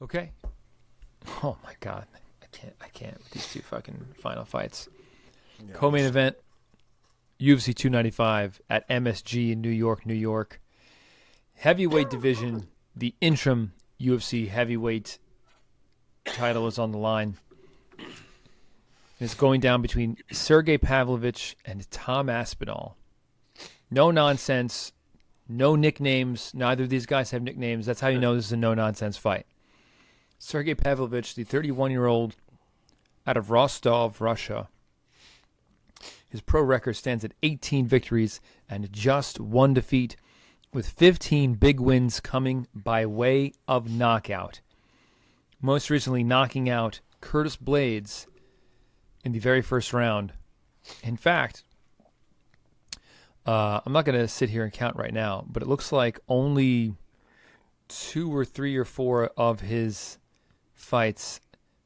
Okay. Oh my God, I can't with these two fucking final fights. Yeah, Co-main event: UFC 295 at MSG in New York, New York. Heavyweight division: the interim UFC heavyweight title is on the line. It's going down between Sergei Pavlovich and Tom Aspinall. No nonsense, no nicknames. Neither of these guys have nicknames. That's how you know this is a no nonsense fight. Sergei Pavlovich, the 31-year-old out of Rostov, Russia. His pro record stands at 18 victories and just one defeat, with 15 big wins coming by way of knockout. Most recently knocking out Curtis Blades in the very first round. In fact, I'm not going to sit here and count right now, but it looks like only 2 or 3 or 4 of his fights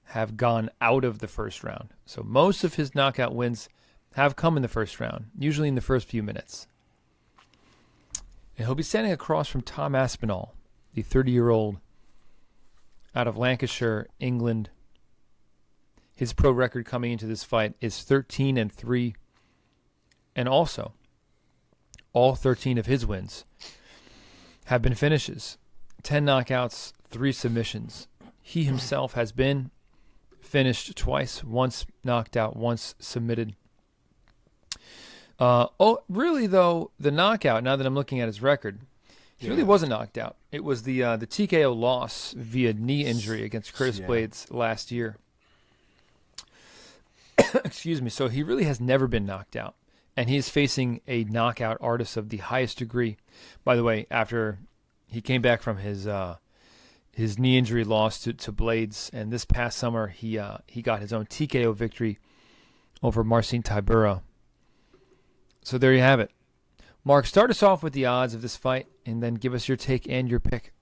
have gone out of the first round. So most of his knockout wins have come in the first round, usually in the first few minutes. And he'll be standing across from Tom Aspinall, the 30-year-old out of Lancashire, England. His pro record coming into this fight is 13-3, and also all 13 of his wins have been finishes. 10 knockouts, 3 submissions. He himself has been finished twice, once knocked out, once submitted. Really, though, the knockout, now that I'm looking at his record, he really wasn't knocked out. It was the TKO loss via knee injury against Curtis Blades last year. Excuse me. So he really has never been knocked out. And he is facing a knockout artist of the highest degree. By the way, after he came back from his knee injury loss to Blades, and this past summer he got his own TKO victory over Marcin Tybura. So there you have it. Mark, start us off with the odds of this fight, and then give us your take and your pick.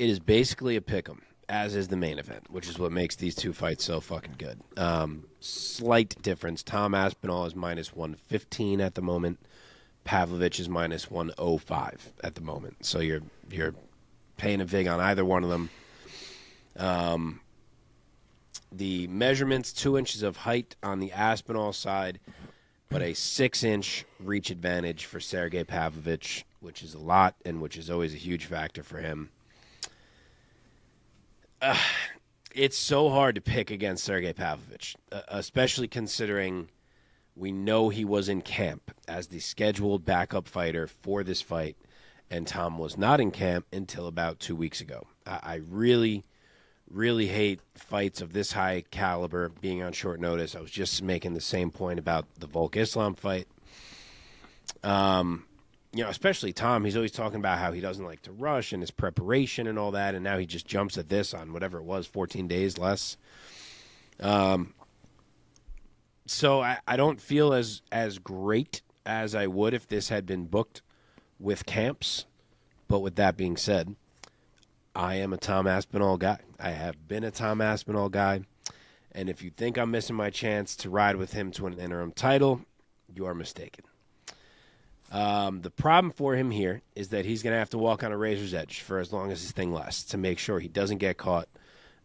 it is basically a pick'em, as is the main event, which is what makes these two fights so fucking good. Slight difference. Tom Aspinall is minus 115 at the moment. Pavlovich is minus 105 at the moment. So you're paying a vig on either one of them. The measurements, 2 inches of height on the Aspinall side, but a 6-inch reach advantage for Sergei Pavlovich, which is a lot and which is always a huge factor for him. It's so hard to pick against Sergei Pavlovich, especially considering we know he was in camp as the scheduled backup fighter for this fight, and Tom was not in camp until about 2 weeks ago. I really hate fights of this high caliber being on short notice. I was just making the same point about the Volk Islam fight. Especially Tom, he's always talking about how he doesn't like to rush and his preparation and all that, and now he just jumps at this on whatever it was, 14 days less. So I don't feel as great as I would if this had been booked with camps. But with that being said, I am a Tom Aspinall guy. I have been a Tom Aspinall guy. And if you think I'm missing my chance to ride with him to an interim title, you are mistaken. The problem for him here is that he's going to have to walk on a razor's edge for as long as this thing lasts to make sure he doesn't get caught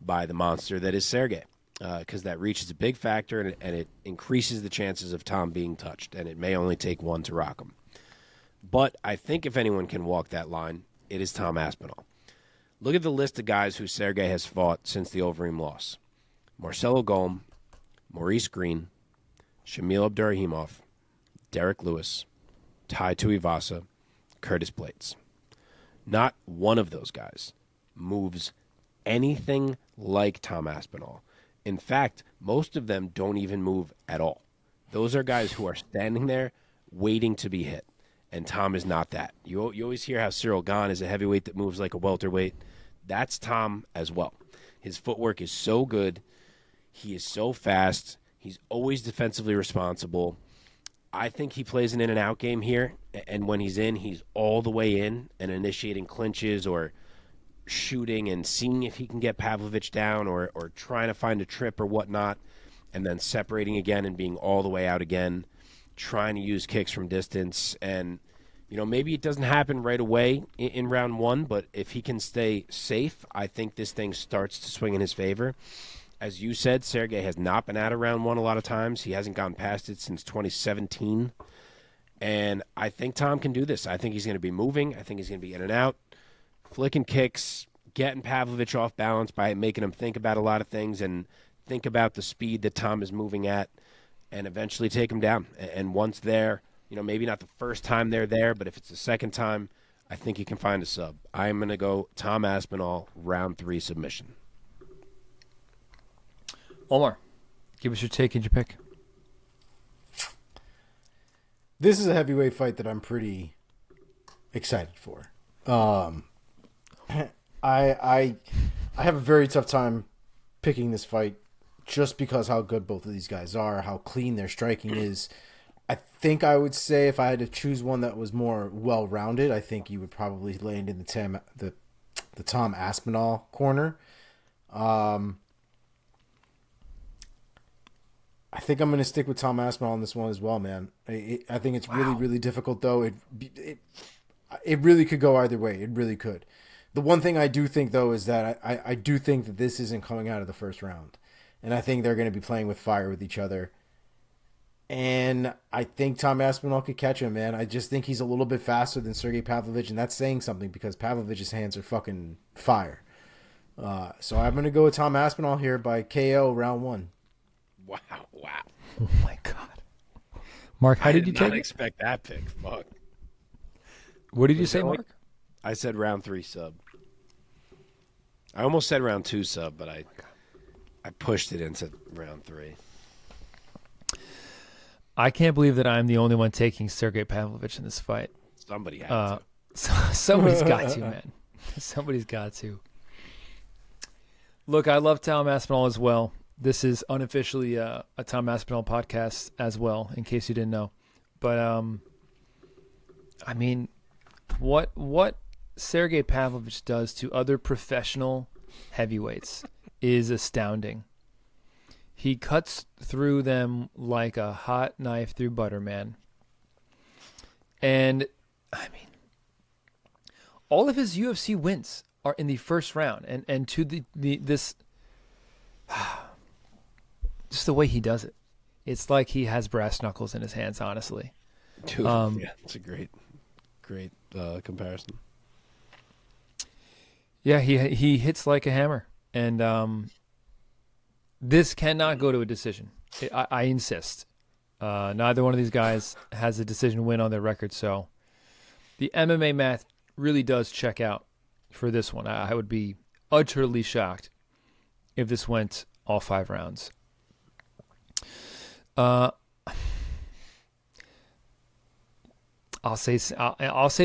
by the monster that is Sergei. Because that reach is a big factor, and it increases the chances of Tom being touched, and it may only take one to rock him. But I think if anyone can walk that line, it is Tom Aspinall. Look at the list of guys who Sergei has fought since the Overeem loss. Marcelo Golm, Maurice Green, Shamil Abdurrahimov, Derek Lewis, Tai Tuivasa, Curtis Blades. Not one of those guys moves anything like Tom Aspinall. In fact, most of them don't even move at all. Those are guys who are standing there waiting to be hit. And Tom is not that. You always hear how Cyril Gane is a heavyweight that moves like a welterweight. That's Tom as well. His footwork is so good. He is so fast. He's always defensively responsible. I think he plays an in-and-out game here. And when he's in, he's all the way in and initiating clinches or shooting and seeing if he can get Pavlovich down or trying to find a trip or whatnot, and then separating again and being all the way out again, trying to use kicks from distance. And Maybe it doesn't happen right away in round one, but if he can stay safe, I think this thing starts to swing in his favor. As you said, Sergei has not been out of round one a lot of times. He hasn't gotten past it since 2017. And I think Tom can do this. I think he's going to be moving. I think he's going to be in and out, flicking kicks, getting Pavlovich off balance by making him think about a lot of things and think about the speed that Tom is moving at, and eventually take him down. And once there, maybe not the first time they're there, but if it's the second time, I think he can find a sub. I'm going to go Tom Aspinall, round 3 submission. Omar, give us your take and your pick. This is a heavyweight fight that I'm pretty excited for. I have a very tough time picking this fight just because how good both of these guys are, how clean their striking is. I think I would say if I had to choose one that was more well-rounded, I think you would probably land in the Tom Aspinall corner. I think I'm going to stick with Tom Aspinall on this one as well, man. I think it's really, really difficult, though. It really could go either way. It really could. The one thing I do think, though, is that I do think that this isn't coming out of the first round. And I think they're going to be playing with fire with each other. And I think Tom Aspinall could catch him, man. I just think he's a little bit faster than Sergei Pavlovich, and that's saying something because Pavlovich's hands are fucking fire. So I'm going to go with Tom Aspinall here by KO round 1. Wow. Oh, my God. Mark, how did you take it? I did not expect that pick. Fuck. What did you say, Mark? I said round 3 sub. I almost said round 2 sub, but I pushed it into round 3. I can't believe that I'm the only one taking Sergei Pavlovich in this fight. Somebody had to. Somebody's got to, man. Somebody's got to. Look, I love Tom Aspinall as well. This is unofficially a Tom Aspinall podcast as well, in case you didn't know. But, I mean, what Sergei Pavlovich does to other professional heavyweights is astounding. He cuts through them like a hot knife through butter, man. And, I mean, all of his UFC wins are in the first round. And to this... just the way he does it. It's like he has brass knuckles in his hands, honestly. Dude, yeah, it's a great comparison. Yeah, he hits like a hammer. And this cannot go to a decision. I insist. Neither one of these guys has a decision win on their record, so the MMA math really does check out for this one. I would be utterly shocked if this went all 5 rounds. I'll say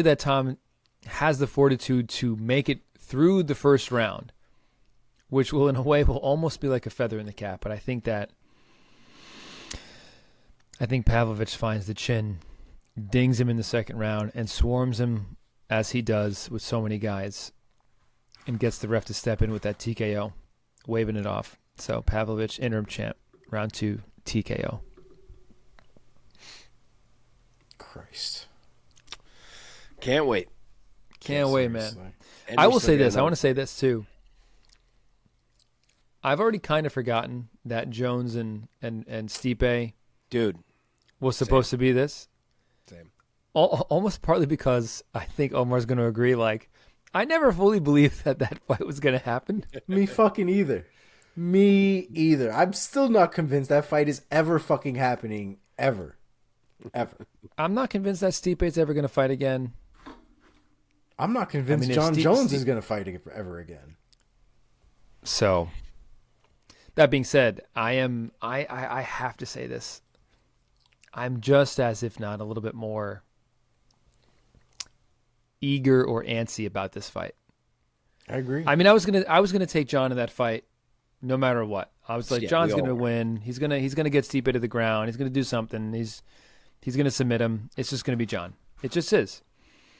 that Tom has the fortitude to make it through the first round, which will, in a way, will almost be like a feather in the cap. But I think Pavlovich finds the chin, dings him in the second round, and swarms him as he does with so many guys, and gets the ref to step in with that TKO, waving it off. So Pavlovich, interim champ, round 2, TKO. Christ. Can't wait. Can't wait, man. I will say this. I want to say this, too. I've already kind of forgotten that Jones and Stipe Dude, was supposed to be this. Same. Almost partly because I think Omar's going to agree, like, I never fully believed that fight was going to happen. Me fucking either. Me either. I'm still not convinced that fight is ever fucking happening. Ever. I'm not convinced that Stipe's ever going to fight again. I'm not convinced John Jones is going to fight ever again. So, that being said, I have to say this. I'm just as, if not a little bit more eager or antsy about this fight. I agree. I mean, I was gonna take John in that fight, no matter what. I was like, John's gonna win. He's gonna get Stipe to the ground. He's gonna do something. He's gonna submit him. It's just gonna be John. It just is.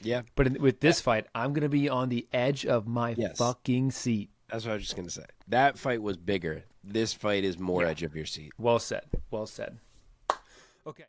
Yeah. But with this fight, I'm gonna be on the edge of my fucking seat. That's what I was just gonna say. That fight was bigger. This fight is more edge of your seat. Well said. Well said. Okay.